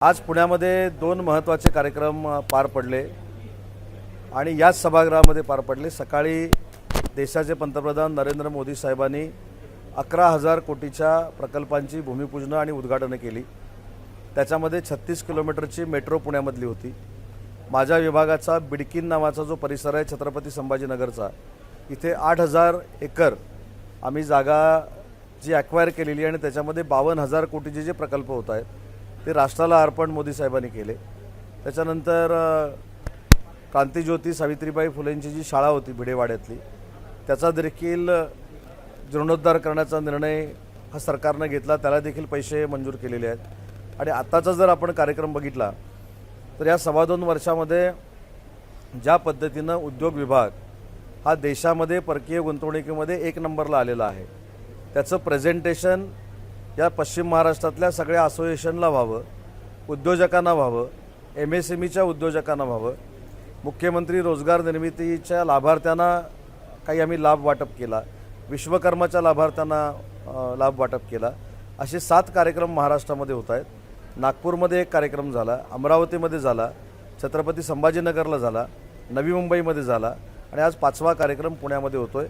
आज पुण्यामध्ये दोन महत्त्वाचे कार्यक्रम पार पडले आणि याच सभागृहामध्ये पार पडले। सकाळी देशाचे पंतप्रधान नरेंद्र मोदी साहेबांनी 11,000 कोटीच्या प्रकल्पांची भूमिपूजन आणि उद्घाटन केली। त्याच्यामध्ये 36 किलोमीटरची मेट्रो पुण्यामधली होती। माझ्या विभागाचा बिडकीन नावाचा जो परिसर आहे छत्रपती संभाजीनगरचा, इथे 8,000 एकर आम्ही जागा जी ॲक्वायर केलेली आणि त्याच्यामध्ये 52,000 कोटीचे जे प्रकल्प होत आहेत ते राष्ट्राला अर्पण मोदी साहेबांनी केले। त्याच्यानंतर क्रांतिज्योती सावित्रीबाई फुलेंची जी शाळा होती भिडेवाड्यातली, त्याचा देखील जीर्णोद्धार करण्याचा निर्णय हा सरकारने घेतला, त्याला देखील पैसे मंजूर केलेले आहेत। आणि आत्ताचा जर आपण कार्यक्रम बघितला तर या 2.25 वर्षामध्ये ज्या पद्धतीनं उद्योग विभाग हा देशामध्ये परकीय गुंतवणुकीमध्ये 1 नंबरला आलेला आहे, त्याचं प्रेझेंटेशन या पश्चिम महाराष्ट्रातल्या सगळ्या असोसिएशनला व्हावं, उद्योजकांना व्हावं, MSMEच्या उद्योजकांना व्हावं, मुख्यमंत्री रोजगार निर्मितीच्या लाभार्थ्यांना काही आम्ही लाभ वाटप केला, विश्वकर्माच्या लाभार्थ्यांना लाभ वाटप केला। असे 7 कार्यक्रम महाराष्ट्रामध्ये होत आहेत। नागपूरमध्ये एक कार्यक्रम झाला, अमरावतीमध्ये झाला, छत्रपती संभाजीनगरला झाला, नवी मुंबईमध्ये झाला आणि आज 5वा कार्यक्रम पुण्यामध्ये होतोय।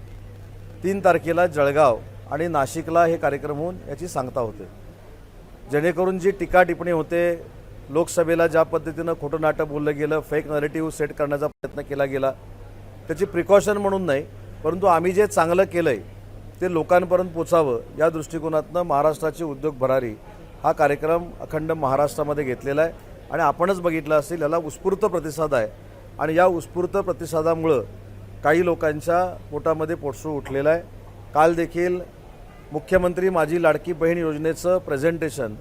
3 तारखेला जळगाव आणि नाशिकला हे कार्यक्रम होऊन याची सांगता होते, जेणेकरून जी टीका टिप्पणी होते, लोकसभेला ज्या पद्धतीनं खोटं नाटक बोललं गेलं, फेक नरेटिव्ह सेट करण्याचा प्रयत्न केला गेला, त्याची प्रिकॉशन म्हणून नाही, परंतु आम्ही जे चांगलं केलं आहे ते लोकांपर्यंत पोचावं या दृष्टिकोनातनं महाराष्ट्राची उद्योग भरारी हा कार्यक्रम अखंड महाराष्ट्रामध्ये घेतलेला आहे। आणि आपणच बघितलं असेल, याला उत्स्फूर्त प्रतिसाद आहे आणि या उत्स्फूर्त प्रतिसादामुळं काही लोकांच्या पोटामध्ये पोटसूळ उठलेलं आहे। काल देखील मुख्यमंत्री माझी लाडकी बहीण योजनेचं प्रेझेंटेशन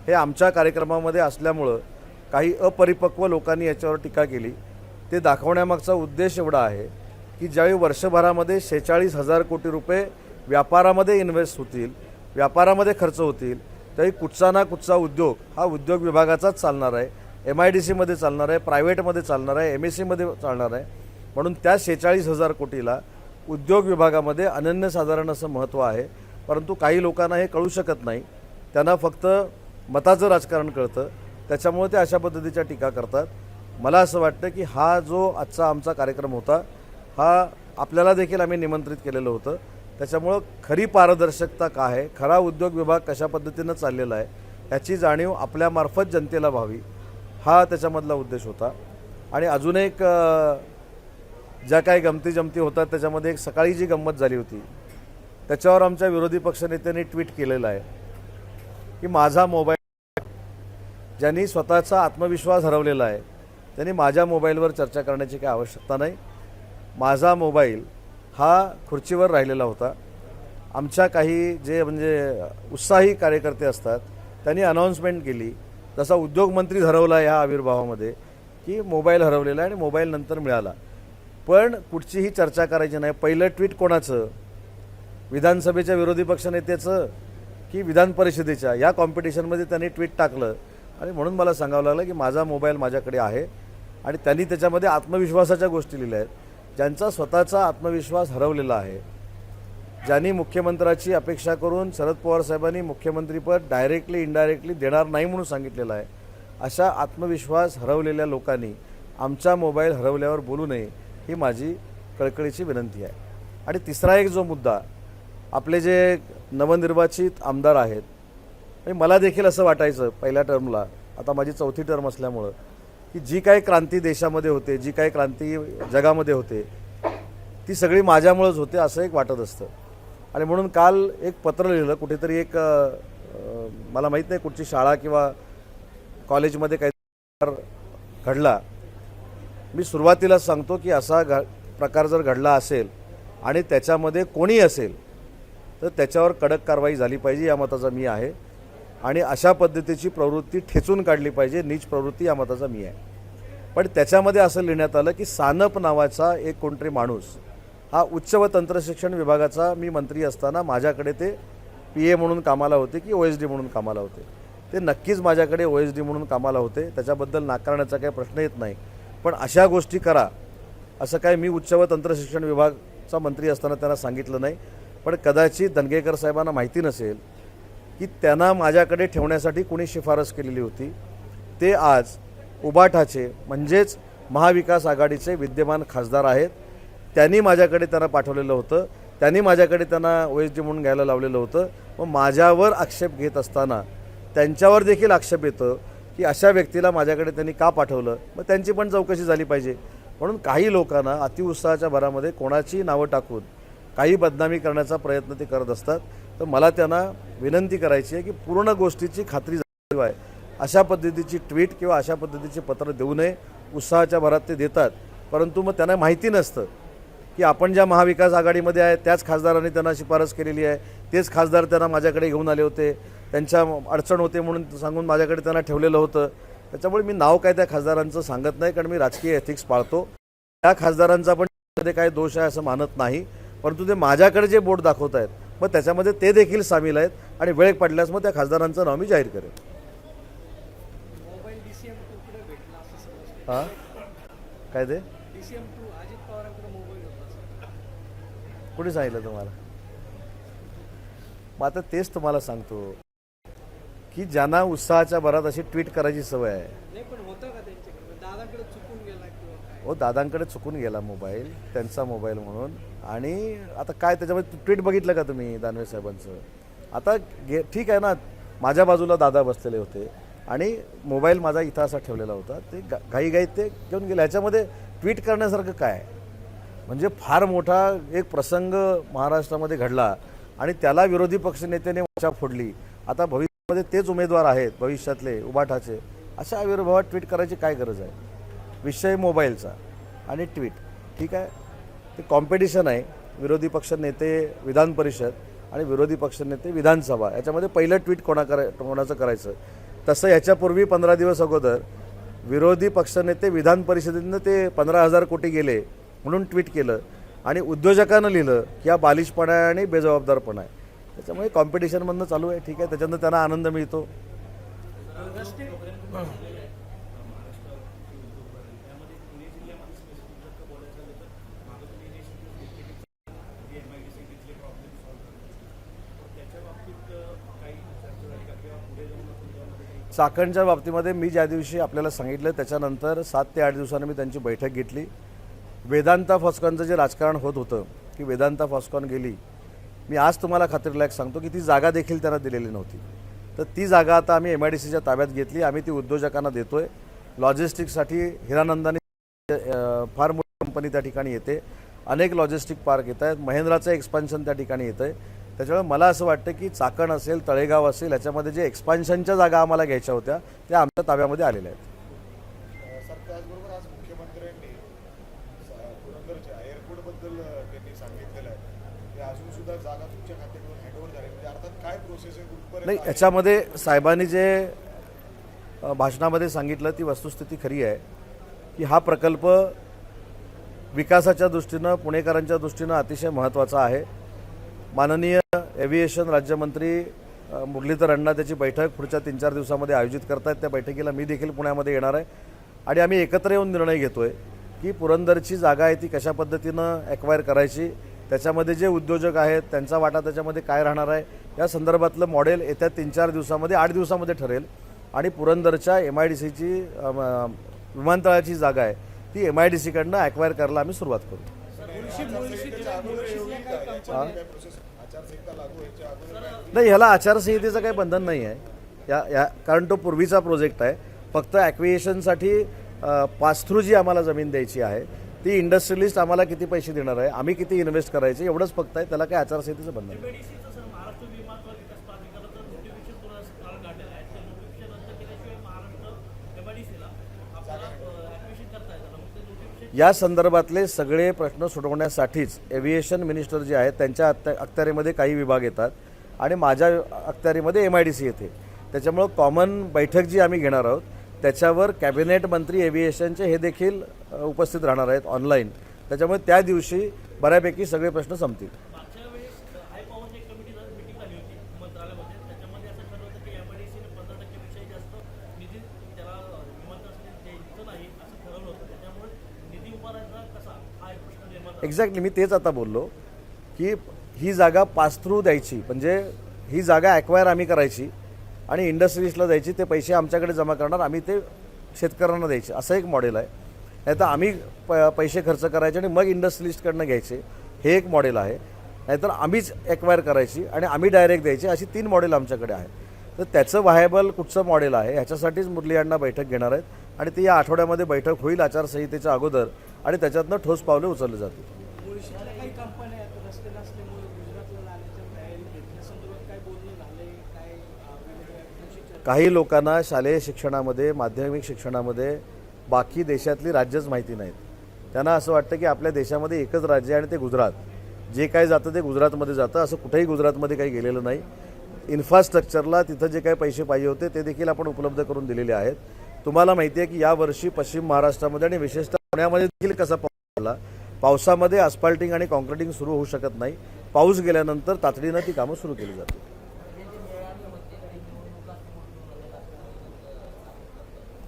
हे आमच्या कार्यक्रमामध्ये असल्यामुळं काही अपरिपक्व लोकांनी याच्यावर टीका केली। ते दाखवण्यामागचा उद्देश एवढा आहे की ज्यावेळी वर्षभरामध्ये 46,000 कोटी रुपये व्यापारामध्ये इन्व्हेस्ट होतील, व्यापारामध्ये खर्च होतील, त्यावेळी कुठचा ना कुठचा उद्योग हा उद्योग विभागाचाच चालणार आहे, MIDCमध्ये चालणार आहे, प्रायव्हेटमध्ये चालणार आहे, MSCमध्ये चालणार आहे। म्हणून त्या 46,000 कोटीला उद्योग विभागामध्ये अनन्यसाधारण असं महत्त्व आहे। परंतु काही लोकांना हे कळू शकत नाही, त्यांना फक्त मताचं राजकारण कळतं, त्याच्यामुळे ते अशा पद्धतीच्या टीका करतात। मला असं वाटतं की हा जो आजचा आमचा कार्यक्रम होता हा आपल्याला देखील आम्ही निमंत्रित केलेलं होतं, त्याच्यामुळं खरी पारदर्शकता काय आहे, खरा उद्योग विभाग कशा पद्धतीनं चाललेला आहे याची जाणीव आपल्यामार्फत जनतेला व्हावी हा त्याच्यामधला उद्देश होता। आणि अजून एक ज्या काही गमती होतात त्याच्यामध्ये एक सकाळी जी गंमत झाली होती त्याच्यावर आमच्या विरोधी पक्षनेत्यांनी ट्विट केलेलं आहे की माझा मोबाईल, ज्यांनी स्वतःचा आत्मविश्वास हरवलेला आहे त्यांनी माझ्या मोबाईलवर चर्चा करण्याची काही आवश्यकता नाही। माझा मोबाईल हा खुर्चीवर राहिलेला होता। आमच्या काही जे म्हणजे उत्साही कार्यकर्ते असतात त्यांनी अनाऊन्समेंट केली, जसा उद्योगमंत्री हरवला ह्या आविर्भावामध्ये की मोबाईल हरवलेला आहे आणि मोबाईल नंतर मिळाला, पण कुठचीही चर्चा करायची नाही। पहिलं ट्विट कोणाचं, विधानसभेच्या विरोधी पक्षनेत्याचं की विधान परिषदेच्या, या कॉम्पिटिशनमध्ये त्यांनी ट्विट टाकलं आणि म्हणून मला सांगावं लागलं की माझा मोबाईल माझ्याकडे आहे। आणि त्यांनी त्याच्यामध्ये आत्मविश्वासाच्या गोष्टी लिहिल्या आहेत। ज्यांचा स्वतःचा आत्मविश्वास हरवलेला आहे, ज्यांनी मुख्यमंत्र्याची अपेक्षा करून शरद पवार साहेबांनी मुख्यमंत्रीपद डायरेक्टली इनडायरेक्टली देणार नाही म्हणून सांगितलेलं आहे, अशा आत्मविश्वास हरवलेल्या लोकांनी आमचा मोबाईल हरवल्यावर बोलू नये ही माझी कळकळीची विनंती आहे। आणि तिसरा एक जो मुद्दा, आपले जे नवनिर्वाचित आमदार आहेत, आणि मला देखील असं वाटायचं पहिल्या टर्मला, आता माझी 4थी टर्म असल्यामुळं, की जी काही क्रांती देशामध्ये होते, जी काही क्रांती जगामध्ये होते ती सगळी माझ्यामुळंच होते असं एक वाटत असतं। आणि म्हणून काल एक पत्र लिहिलं, कुठेतरी एक मला माहीत नाही कुठची शाळा किंवा कॉलेजमध्ये काही घडला। मी सुरुवातीला सांगतो की असा प्रकार जर घडला असेल आणि त्याच्यामध्ये कोणी असेल तर त्याच्यावर कडक कारवाई झाली पाहिजे या मताचा मी आहे। आणि अशा पद्धतीची प्रवृत्ती ठेचून काढली पाहिजे, नीच प्रवृत्ती या मताचा मी आहे। पण त्याच्यामध्ये असं लिहिण्यात आलं की सानप नावाचा एक कोणतरी माणूस हा उच्च व तंत्रशिक्षण विभागाचा, मी मंत्री असताना माझ्याकडे ते PA म्हणून कामाला होते की OSD म्हणून कामाला होते, ते नक्कीच माझ्याकडे OSD म्हणून कामाला होते, त्याच्याबद्दल नाकारण्याचा काही प्रश्न येत नाही। पण अशा गोष्टी करा असं काय मी उच्च व तंत्रशिक्षण विभागाचा मंत्री असताना त्यांना सांगितलं नाही। पण कदाचित धनगेकर साहेबांना माहिती नसेल की त्यांना माझ्याकडे ठेवण्यासाठी कोणी शिफारस केलेली होती। ते आज उबाठाचे म्हणजेच महाविकास आघाडीचे विद्यमान खासदार आहेत. त्यांनी माझ्याकडे त्यांना पाठवलेलं होतं, त्यांनी माझ्याकडे त्यांना OSD म्हणून घ्यायला लावलेलं होतं. मग माझ्यावर आक्षेप घेत असताना त्यांच्यावर देखील आक्षेप येतो की अशा व्यक्तीला माझ्याकडे त्यांनी का पाठवलं. मग त्यांची पण चौकशी झाली पाहिजे. म्हणून काही लोकांना अतिउत्साहाच्या भरामध्ये कोणाची नावं टाकून काही बदनामी करण्याचा प्रयत्न ते करत असतात. तर मला त्यांना विनंती करायची आहे की पूर्ण गोष्टीची खात्री झाली आहे. अशा पद्धतीची ट्विट किंवा अशा पद्धतीची पत्र देऊ नये. उत्साहाच्या भरात ते देतात, परंतु मग त्यांना माहिती नसतं की आपण ज्या महाविकास आघाडीमध्ये आहे त्याच खासदारांनी त्यांना शिफारस केलेली आहे, तेच खासदार त्यांना माझ्याकडे घेऊन आले होते, त्यांच्या अडचण होते म्हणून सांगून माझ्याकडे त्यांना ठेवलेलं होतं. त्याच्यामुळे मी नाव काय त्या खासदारांचं सांगत नाही, कारण मी राजकीय एथिक्स पाळतो. त्या खासदारांचा पण त्यामध्ये काय दोष आहे असं मानत नाही, परंतु ते माझ्याकडे जे बोट दाखवत आहेत मग त्याच्यामध्ये ते देखील सामील आहेत आणि वेळ पडल्यास मग त्या खासदारांचं नाव मी जाहीर करेन. हां काय ते कुणी सांगितलं तुम्हाला? मग आता तेच तुम्हाला सांगतो की ज्यांना उत्साहाच्या भरात अशी ट्विट करायची सवय आहे. दादांकडे चुकून गेला मोबाईल, त्यांचा मोबाईल म्हणून. आणि आता काय त्याच्यामध्ये ट्विट बघितलं का तुम्ही दानवे साहेबांचं? आता ठीक आहे ना, माझ्या बाजूला दादा बसलेले होते आणि मोबाईल माझा इथं असा ठेवलेला होता, ते घाईघाईत ते घेऊन गेले. ह्याच्यामध्ये ट्विट करण्यासारखं काय? म्हणजे फार मोठा एक प्रसंग महाराष्ट्रामध्ये घडला आणि त्याला विरोधी पक्षनेत्याने वाचा फोडली. आता भविष्यामध्ये तेच उमेदवार आहेत भविष्यातले उबाठाचे. अशा आविर्भावात ट्विट करायची काय गरज आहे? विषय मोबाईलचा आणि ट्विट, ठीक आहे, ते कॉम्पिटिशन आहे. विरोधी पक्षनेते विधान परिषद आणि विरोधी पक्षनेते विधानसभा, याच्यामध्ये पहिलं ट्विट कोणाचं करायचं. तसं याच्यापूर्वी 15 दिवस अगोदर विरोधी पक्षनेते विधान परिषदेनं ते 15,000 कोटी गेले म्हणून ट्विट केलं आणि उद्योजकांना लिहिलं की हा बालिशपणा आहे आणि बेजबाबदारपणा आहे. त्याच्यामुळे कॉम्पिटिशनमधनं चालू आहे, ठीक आहे, त्याच्यानं त्यांना आनंद मिळतो. चाकणच्या बाबतीमध्ये मी ज्या दिवशी आपल्याला सांगितलं त्याच्यानंतर 7 ते 8 दिवसांनी मी त्यांची बैठक घेतली. वेदांता फॉस्कॉनचं जे राजकारण होत होतं की वेदांता फॉस्कॉन गेली, मी आज तुम्हाला खात्रीलायक सांगतो की ती जागा देखील त्यांना दिलेली नव्हती. तर ती जागा आता आम्ही MIDCच्या ताब्यात घेतली. आम्ही ती उद्योजकांना देतोय. लॉजिस्टिक्ससाठी हिरानंदानी फार मोठी कंपनी त्या ठिकाणी येते, अनेक लॉजिस्टिक पार्क येत आहेत, महिंद्राचं एक्सपान्शन त्या ठिकाणी येतं आहे. त्याच्यामुळे मला असं वाटतं की चाकण असेल, तळेगाव असेल, याच्यामध्ये जे एक्सपान्शनच्या जागा आम्हाला घ्यायच्या होत्या त्या आमच्या ताब्यामध्ये आलेल्या आहेत. सर, त्याचबरोबर आज मुख्यमंत्र्यांनी पुरंदरच्या एअरपोर्टबद्दल त्यांनी सांगितलेलं आहे की अजून सुद्धा जागा तुमच्या खात्याकडून हँडओव्हर झाली, म्हणजे अर्थात काय प्रोसेस आहे कुठपर्यंत? नाही, याच्यामध्ये साहेबांनी जे भाषणामध्ये सांगितलं ती वस्तुस्थिती खरी आहे की हा प्रकल्प विकासाच्या दृष्टीनं, पुणेकरांच्या दृष्टीनं अतिशय महत्त्वाचा आहे. माननीय एव्हिएशन राज्यमंत्री मुरलीधर अण्णा त्याची बैठक पुढच्या 3-4 दिवसामध्ये आयोजित करत आहेत. त्या बैठकीला मी देखील पुण्यामध्ये येणार आहे आणि आम्ही एकत्र येऊन निर्णय घेतो आहे की पुरंदरची जागा आहे ती कशा पद्धतीनं ॲक्वायर करायची, त्याच्यामध्ये जे उद्योजक आहेत त्यांचा वाटा त्याच्यामध्ये काय राहणार आहे, या संदर्भातलं मॉडेल येत्या 3-4 दिवसामध्ये 8 दिवसामध्ये ठरेल. आणि पुरंदरच्या MIDCची विमानतळाची जागा आहे ती MIDCकडनं ॲक्वायर करायला आम्ही सुरुवात करू. नाही, ह्याला आचारसंहितेचं काही बंधन नाही आहे कारण तो पूर्वीचा प्रोजेक्ट आहे. फक्त ॲक्विएशनसाठी पास थ्रू जी आम्हाला जमीन द्यायची आहे ती इंडस्ट्रियलिस्ट आम्हाला किती पैसे देणार आहे, आम्ही किती इन्व्हेस्ट करायचे, एवढंच फक्त आहे. त्याला काही आचारसंहितेचं बंधन नाही. या संदर्भातले सगळे प्रश्न सोडवण्यासाठीच एव्हिएशन मिनिस्टर जे आहेत त्यांच्या अखत्यारीमध्ये काही विभाग येतात आणि माझ्या अखत्यारीमध्ये MIDC येते. त्याच्यामुळं कॉमन बैठक जी आम्ही घेणार आहोत त्याच्यावर कॅबिनेट मंत्री एव्हिएशनचे हे देखील उपस्थित राहणार आहेत ऑनलाईन. त्याच्यामुळे त्या दिवशी बऱ्यापैकी सगळे प्रश्न संपतील. एक्झॅक्टली, मी तेच आता बोललो की ही जागा पास थ्रू द्यायची, म्हणजे ही जागा ॲक्वायर आम्ही करायची आणि इंडस्ट्रीजला द्यायची, ते पैसे आमच्याकडे जमा करणार, आम्ही ते शेतकऱ्यांना द्यायचे, असं एक मॉडेल आहे. नाही तर आम्ही पैसे खर्च करायचे आणि मग इंडस्ट्रियलिस्टकडनं घ्यायचे, हे एक मॉडेल आहे. नाहीतर आम्हीच एक्वायर करायची आणि आम्ही डायरेक्ट द्यायची, अशी 3 मॉडेल आमच्याकडे आहे. तर त्याचं व्हायबल कुठचं मॉडेल आहे ह्याच्यासाठीच मुरली अण्णा बैठक घेणार आहेत आणि ती या आठवड्यामध्ये बैठक होईल आचारसंहितेच्या अगोदर आणि त्याच्यातनं ठोस पावले उचलले जातील. मुळशीतल्या काही कंपन्या आहेत रस्ते नसल्यामुळे गुजरातला जाण्याच्या तयारी घेतल्यासंदर्भात काय बोलणं झालंय, काय वेगवेगळ्या काही लोकांना शालेय शिक्षणामध्ये, माध्यमिक शिक्षणामध्ये बाकी देशातली राज्यच माहिती नाहीत. त्यांना असं वाटतं की आपल्या देशामध्ये एकच राज्य आहे आणि ते गुजरात. जे काही जातं ते गुजरातमध्ये जातं. असं कुठेही गुजरातमध्ये काही गेलेलं नाही. इन्फ्रास्ट्रक्चरला तिथं जे काही पैसे पाहिजे होते ते देखील आपण उपलब्ध करून दिलेले आहेत. तुम्हाला माहिती आहे की यावर्षी पश्चिम महाराष्ट्रामध्ये आणि विशेषतः पुण्यामध्ये देखील कसा पाऊस झाला. पावसामध्ये अस्फाल्टिंग आणि कॉन्क्रिटिंग सुरू होऊ शकत नाही. पाऊस गेल्यानंतर तातडीनं ती कामं सुरू केली जातील.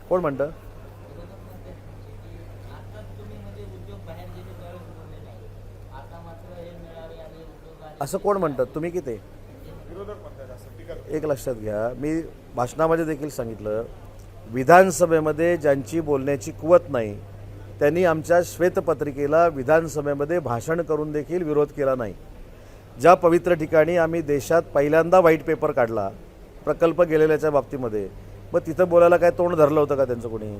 कोण म्हणतं? असं कोण म्हणतात? तुम्ही किती? विरोधक म्हणतात असं टीका. एक लक्षात घ्या, मी भाषणामध्ये देखील सांगितलं, विधानसभेमध्ये ज्यांची बोलण्याची कुवत नाही त्यांनी आमच्या श्वेतपत्रिकेला विधानसभेमध्ये भाषण करून देखील विरोध केला नाही. ज्या पवित्र ठिकाणी आम्ही देशात पहिल्यांदा व्हाईट पेपर काढला प्रकल्प गेलेल्याच्या बाबतीमध्ये, मग तिथं बोलायला काय तोंड धरलं होतं का त्यांचं कोणी?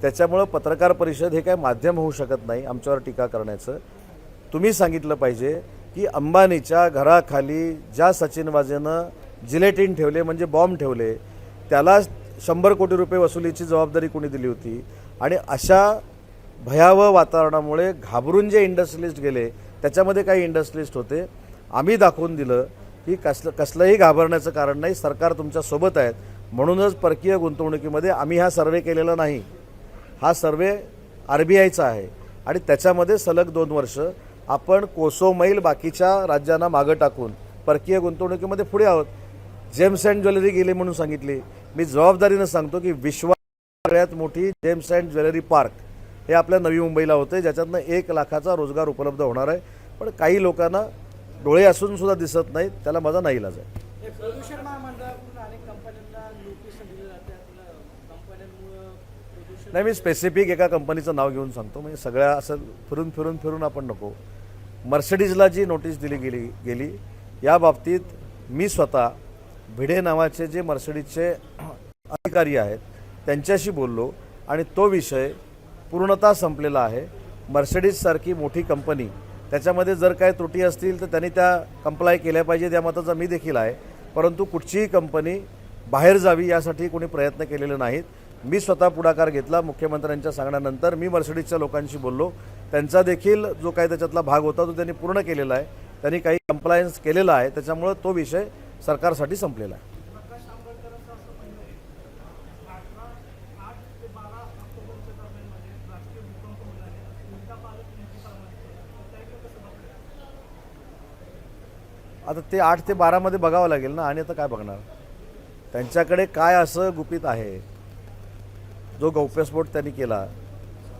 त्याच्यामुळं पत्रकार परिषद हे काय माध्यम होऊ शकत नाही आमच्यावर टीका करण्याचं. तुम्ही सांगितलं पाहिजे की अंबानीच्या घराखाली ज्या सचिन वाझेनं जिलेटिन ठेवले म्हणजे बॉम्ब ठेवले, त्याला 100 कोटी रुपये वसुलीची जबाबदारी कोणी दिली होती? आणि अशा भयावह वातावरणामुळे घाबरून जे इंडस्ट्रियलिस्ट गेले त्याच्यामध्ये काही इंडस्ट्रियलिस्ट होते. आम्ही दाखवून दिलं की कसलंही घाबरण्याचं कारण नाही, सरकार तुमच्या सोबत आहेत. म्हणूनच परकीय गुंतवणुकीमध्ये आम्ही हा सर्वे केलेला नाही. हा सर्वे RBIचा आहे आणि त्याच्यामध्ये सलग 2 वर्ष आपण कोसो मैल बाकीच्या राज्यांना मागं टाकून परकीय गुंतवणुकीमध्ये पुढे आहोत. जेम्स अँड ज्वेलरी गेली म्हणून सांगितली. मी जबाबदारीनं सांगतो की विश्वात सगळ्यात मोठी जेम्स अँड ज्वेलरी पार्क हे आपल्या नवी मुंबईला होते, ज्याच्यातनं 1 लाखाचा रोजगार उपलब्ध होणार आहे. पण काही लोकांना डोळे असून सुद्धा दिसत नाहीत, त्याला माझा नाईलाज आहे. प्रदूषण महामंडळाकडून अनेक कंपन्यांना नोटीस दिल्या जातात. कंपन्यांमुळे प्रदूषण नाही, मी स्पेसिफिक एका कंपनीचं नाव घेऊन सांगतो, म्हणजे सगळ्या असं फिरून आपण नको. मर्सिडीजला जी नोटीस दिली गेली या बाबतीत मी स्वतः भिडे नावाचे जे मर्सिडीजचे अधिकारी आहेत त्यांच्याशी बोललो आणि तो विषय पूर्णतः संपलेला आहे. मर्सिडीजसारखी मोठी कंपनी, त्याच्यामध्ये जर काय त्रुटी असतील तर त्यांनी त्या कंप्लाय केल्या पाहिजेत या मताचा मी देखील आहे. परंतु कुठचीही कंपनी बाहेर जावी यासाठी कोणी प्रयत्न केलेले नाहीत. मी स्वतः पुढाकार घेतला. मुख्यमंत्र्यांच्या सांगण्यानंतर मी मर्सिडीजच्या लोकांशी बोललो. त्यांचा देखील जो काही त्याच्यातला भाग होता तो त्यांनी पूर्ण केलेला आहे. त्यांनी काही कंप्लायन्स केलेला आहे. त्याच्यामुळं तो विषय सरकारसाठी संपलेला आहे. प्रकाश आंबेडकरांचं असं म्हणणं आहे 8 ते 12 ऑक्टोबरच्या दरम्यानमध्ये राष्ट्रीय भूकंप होणार आहे, उलटा पालक नीतीप्रमाणे. त्याकडे कसं बघताय? आता ते 8 ते 12मध्ये बघावं लागेल ना, आणि आता काय बघणार? त्यांच्याकडे काय असं गुपित आहे जो गौप्यस्फोट त्यांनी केला?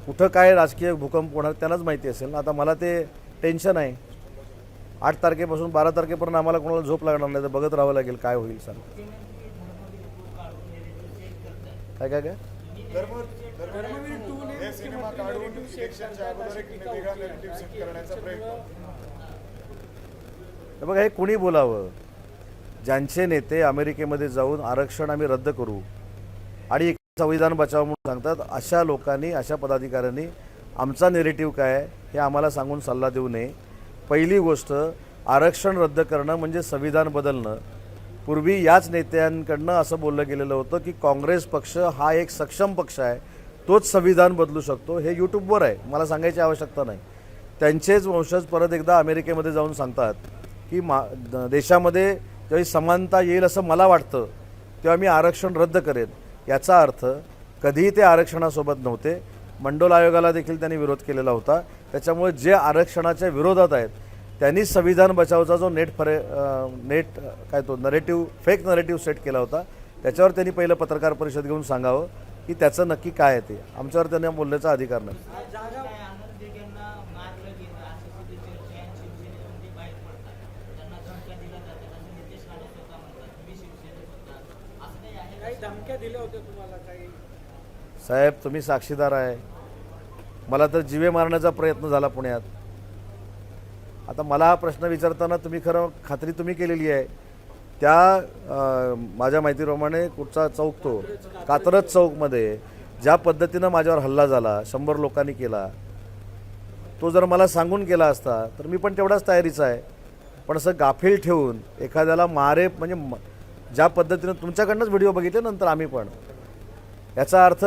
कुठं काय राजकीय भूकंप होणार त्यांनाच माहिती असेल ना. आता मला ते टेन्शन आहे. 8 तारखेपासून 12 तारखेपर्यंत आम्हाला कोणाला झोप लागणार नाही, तर बघत राहावं लागेल काय होईल. सांग काय काय काय धर्मवीर टू हे सिनेमा काढून इलेक्शनच्या अगोदर एक वेगळा नॅरेटिव्ह सेट करण्याचा प्रयत्न. हे बघा, हे कुणी बोलावं? ज्यांचे नेते अमेरिकेमध्ये जाऊन आरक्षण आम्ही रद्द करू आणि संविधान बचाव म्हणून सांगतात, अशा लोकांनी, अशा पदाधिकाऱ्यांनी आमचा नेरेटिव्ह काय आहे हे आम्हाला सांगून सल्ला देऊ नये. पहिली गोष्ट, आरक्षण रद्द करणं म्हणजे संविधान बदलणं. पूर्वी याच नेत्यांकडनं असं बोललं गेलेलं होतं की काँग्रेस पक्ष हा एक सक्षम पक्ष आहे, तोच संविधान बदलू शकतो. हे यूट्यूबवर आहे, मला सांगायची आवश्यकता नाही. त्यांचेच वंशज परत एकदा अमेरिकेमध्ये जाऊन सांगतात की देशामध्ये ज्यावेळी समानता येईल असं मला वाटतं तेव्हा मी आरक्षण रद्द करेन. याचा अर्थ कधीही ते आरक्षणासोबत नव्हते. मंडोल आयोगाला देखील त्यांनी विरोध केलेला होता. त्याच्यामुळे जे आरक्षणाच्या विरोधात आहेत त्यांनी संविधान बचावचा जो नरेटिव्ह, फेक नरेटिव्ह सेट केला होता, त्याच्यावर त्यांनी पहिलं पत्रकार परिषद घेऊन सांगावं की त्याचं नक्की काय आहे ते. आमच्यावर त्यांना बोलण्याचा अधिकार नाही. धमक्या दिल्या होत्या तुम्हाला काही? साहेब तुम्ही साक्षीदार आहे. मला तर जीवे मारण्याचा प्रयत्न झाला पुण्यात. आता मला हा प्रश्न विचारताना तुम्ही खरं खात्री तुम्ही केलेली आहे. त्या माझ्या माहितीप्रमाणे कुठचा चौक तो कात्रज चौकमध्ये ज्या पद्धतीनं माझ्यावर हल्ला झाला 100 लोकांनी केला, तो जर मला सांगून केला असता तर मी पण तेवढाच तयारीचा आहे. पण असं गाफील ठेवून एखाद्याला मारे म्हणजे ज्या पद्धतीनं तुमच्याकडनंच व्हिडिओ बघितले नंतर आम्ही पण, याचा अर्थ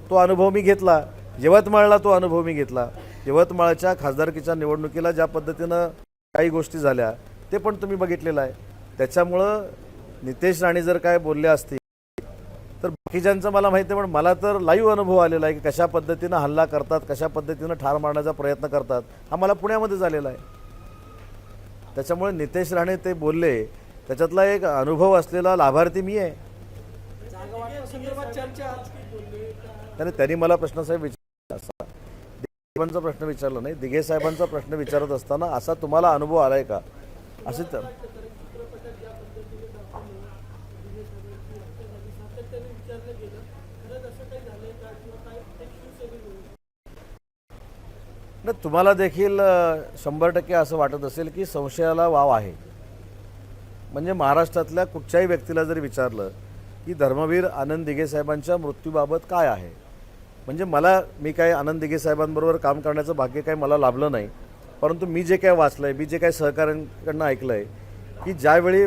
तो अनुभव मी घेतला. यवतमाळला तो अनुभव मी घेतला. यवतमाळच्या खासदारकीच्या निवडणुकीला ज्या पद्धतीनं काही गोष्टी झाल्या ते पण तुम्ही बघितलेलं आहे. त्याच्यामुळं नितेश राणे जर काय बोलले असतील तर बाकीच्यांचं मला माहिती आहे, पण मला तर लाईव्ह अनुभव आलेला आहे की कशा पद्धतीनं हल्ला करतात, कशा पद्धतीनं ठार मारण्याचा प्रयत्न करतात. हा मला पुण्यामध्ये झालेला आहे. त्याच्यामुळे नितेश राणे ते बोलले त्याच्यातला एक अनुभव असलेला लाभार्थी मी आहे. जागा वाटपासंदर्भात चर्चा आज की बोलले त्यांनी मला प्रश्न साहेब विचारला असा दिघे साहेबांचा प्रश्न विचारला नाही. दिघे साहेबांचा प्रश्न विचारत असताना असा तुम्हाला अनुभव आलाय का असे तर नाही, तुम्हाला देखील 100% असं वाटत असेल की संशयाला वाव आहे. म्हणजे महाराष्ट्रातल्या कुठच्याही व्यक्तीला जरी विचारलं की धर्मवीर आनंद दिघे साहेबांच्या मृत्यूबाबत काय आहे, म्हणजे मी काय आनंद दिघे साहेबांबरोबर काम करण्याचं भाग्य काय मला लाभलं नाही, परंतु मी जे काय वाचलं आहे, मी जे काय सहकाऱ्यांकडनं ऐकलं आहे की ज्यावेळी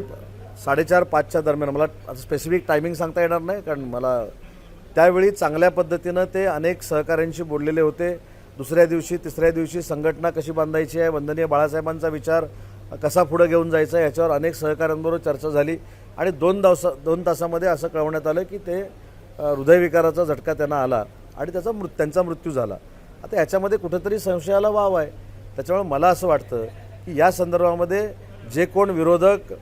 4:30-5च्या दरम्यान, मला आता स्पेसिफिक टायमिंग सांगता येणार नाही कारण मला त्यावेळी चांगल्या पद्धतीनं ते अनेक सहकाऱ्यांशी बोललेले होते. दुसऱ्या दिवशी तिसऱ्या दिवशी संघटना कशी बांधायची आहे, वंदनीय बाळासाहेबांचा विचार कसा पुढे घेऊन जायचा आहे याच्यावर अनेक सहकाऱ्यांबरोबर चर्चा झाली आणि 2 तासामध्ये असं कळवण्यात आलं की ते हृदयविकाराचा झटका त्यांना आला आणि त्यांचा मृत्यू झाला. आता याच्यामध्ये कुठेतरी संशयाला वाव आहे. त्याच्यामुळे मला असं वाटतं की या संदर्भामध्ये जे कोण विरोधक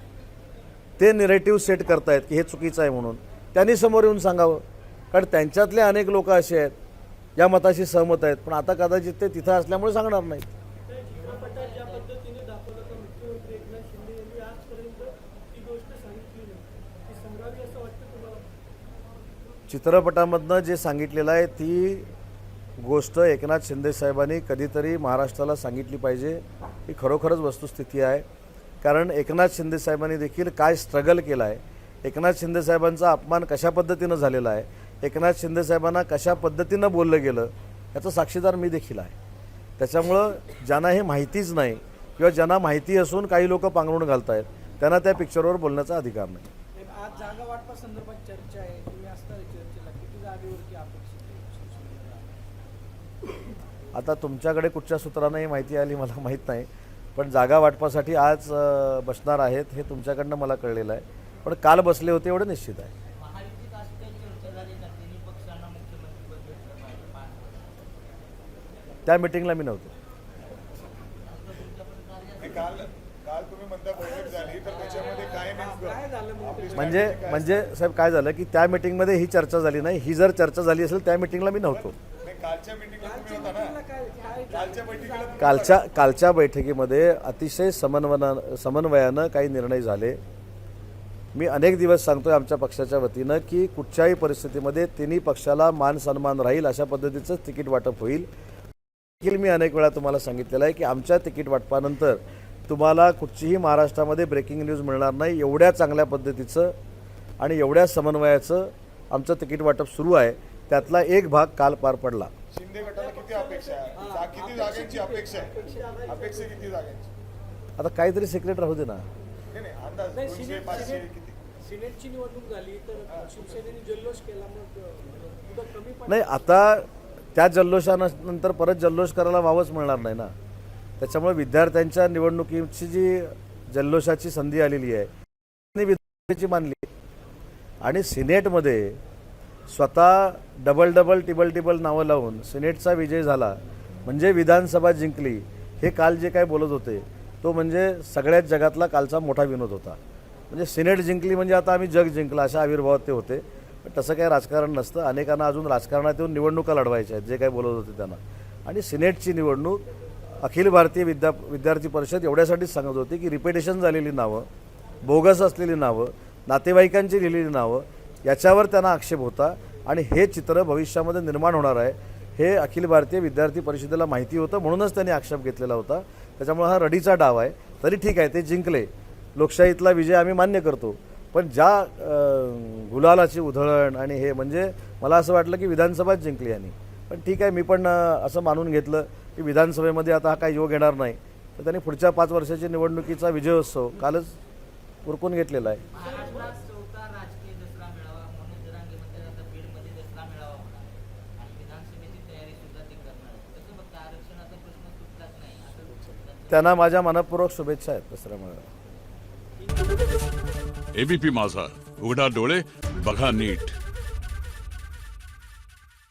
ते निरेटिव्ह सेट करतायत की हे चुकीचं आहे म्हणून, त्यांनी समोर येऊन सांगावं. कारण त्यांच्यातले अनेक लोक असे आहेत या मताशी सहमत आहेत, पण आता कदाचित ते तिथं असल्यामुळे सांगणार नाहीत. चित्रपटात ज्या पद्धतीने दाखवलं तर मुख्यमंत्री एकनाथ शिंदे यांनी आजपर्यंत ती गोष्ट सांगितली नाही, ती सांगावी असं वाटतं तुम्हाला? चित्रपटामधनं जे सांगितलेलं आहे ती गोष्ट एकनाथ शिंदे साहेबांनी कधीतरी महाराष्ट्राला सांगितली पाहिजे. ही खरोखरच वस्तुस्थिती आहे. कारण एकनाथ शिंदे साहेबांनी देखील काय स्ट्रगल केला आहे, एकनाथ शिंदे साहेबांचा अपमान कशा पद्धतीनं झालेला आहे, एकनाथ शिंदे साहेबांना कशा पद्धतीनं बोललं गेलं याचा साक्षीदार मी देखील आहे. त्याच्यामुळं ज्यांना हे माहितीच नाही किंवा ज्यांना माहिती असून काही लोक पांघरून घालत आहेत त्यांना त्या पिक्चरवर बोलण्याचा अधिकार नाही. आज जागा वाटपासंदर्भात चर्चा आहे, तुम्ही असणार चर्चेला किती जागेवरती अपेक्षित आहे? आता तुमच्याकडे कुठच्या सूत्रानं ही माहिती आली मला माहीत नाही, पण जागा वाटपासाठी आज बसणार आहेत हे तुमच्याकडनं मला कळलेलं आहे. पण काल बसले होते एवढं निश्चित आहे. त्या मीटिंगला मी नव्हतो. काल तुम्ही म्हणता बैठक झाली तर त्याच्यामध्ये काय नेमकं म्हणजे साहेब काय झालं की त्या मीटिंगमध्ये ही चर्चा झाली नाही. ही जर चर्चा झाली असेल त्या मीटिंगला मी नव्हतो. कालच्या मीटिंगला तुम्ही होता ना? कालच्या बैठकीमध्ये अतिशय समन्वयानं काही निर्णय झाले. मी अनेक दिवस सांगतोय आमच्या पक्षाच्या वतीनं की कुठच्याही परिस्थितीमध्ये तिन्ही पक्षाला मान सन्मान राहील अशा पद्धतीचं तिकीट वाटप होईल. मी अनेक वेळा तुम्हाला सांगितलेलं आहे की आमच्या तिकीट वाटपानंतर तुम्हाला कुठचीही महाराष्ट्रामध्ये ब्रेकिंग न्यूज मिळणार नाही. एवढ्या चांगल्या पद्धतीचं आणि एवढ्या समन्वयाचं आमचं तिकीट वाटप सुरू आहे. त्यातला एक भाग काल पार पडला. शिंदे गटाला किती अपेक्षा आहे, किती जागांची अपेक्षा आहे, अपेक्षा किती जागांची? आता काहीतरी सिक्रेट राहू दे ना. नाही अंदाज 200-500 किती? सिनेटची निवडणूक झाली तर शिवसेनेने जल्लोष केला, मग कमी नाही आता त्या जल्लोषानंतर परत जल्लोष करायला वावच मिळणार नाही ना. त्याच्यामुळे विद्यार्थ्यांच्या निवडणुकीची जी जल्लोषाची संधी आलेली आहे ती विद्यार्थ्यांची मानली आणि सिनेटमध्ये स्वतः डबल टिबल नावं लावून सिनेटचा विजय झाला म्हणजे विधानसभा जिंकली. हे काल जे काय बोलत होते तो म्हणजे सगळ्याच जगातला कालचा मोठा विनोद होता. म्हणजे सिनेट जिंकली म्हणजे आता आम्ही जग जिंकलं अशा आविर्भावात ते होते. पण तसं काही राजकारण नसतं. अनेकांना अजून राजकारणात येऊन निवडणुका लढवायच्या आहेत जे काही बोलत होते त्यांना. आणि सिनेटची निवडणूक अखिल भारतीय विद्यार्थी परिषद एवढ्यासाठीच सांगत होती की रिपिटेशन झालेली नावं, बोगस असलेली नावं, नातेवाईकांची लिहिलेली नावं याच्यावर त्यांना आक्षेप होता आणि हे चित्र भविष्यामध्ये निर्माण होणार आहे हे अखिल भारतीय विद्यार्थी परिषदेला माहिती होतं, म्हणूनच त्यांनी आक्षेप घेतलेला होता. त्याच्यामुळे हा रडीचा डाव आहे. तरी ठीक आहे, ते जिंकले, लोकशाहीतला विजय आम्ही मान्य करतो. पण ज्या गुलालाची उधळण आणि हे म्हणजे मला असं वाटलं की विधानसभाच जिंकली यांनी. पण ठीक आहे, मी पण असं मानून घेतलं की विधानसभेमध्ये आता हा काही योग येणार नाही. तर त्यांनी पुढच्या 5 वर्षाची निवडणुकीचा विजयोत्सव कालच उरकून घेतलेला आहे. महाराष्ट्रात चौथा राजकीय दसरा मेळावा म्हणून जरांगे म्हणतात आता बीडमध्ये दसरा मेळावा होणार आणि विधानसभेची तयारी सुद्धा ते करणार. कसं बघता, आरक्षणाचा प्रश्न सुटलाच नाही असं त्यांना माझ्या मनपूर्वक शुभेच्छा आहेत दसऱ्यामुळे. एबीपी माझा, उघडा डोळे बघा नीट.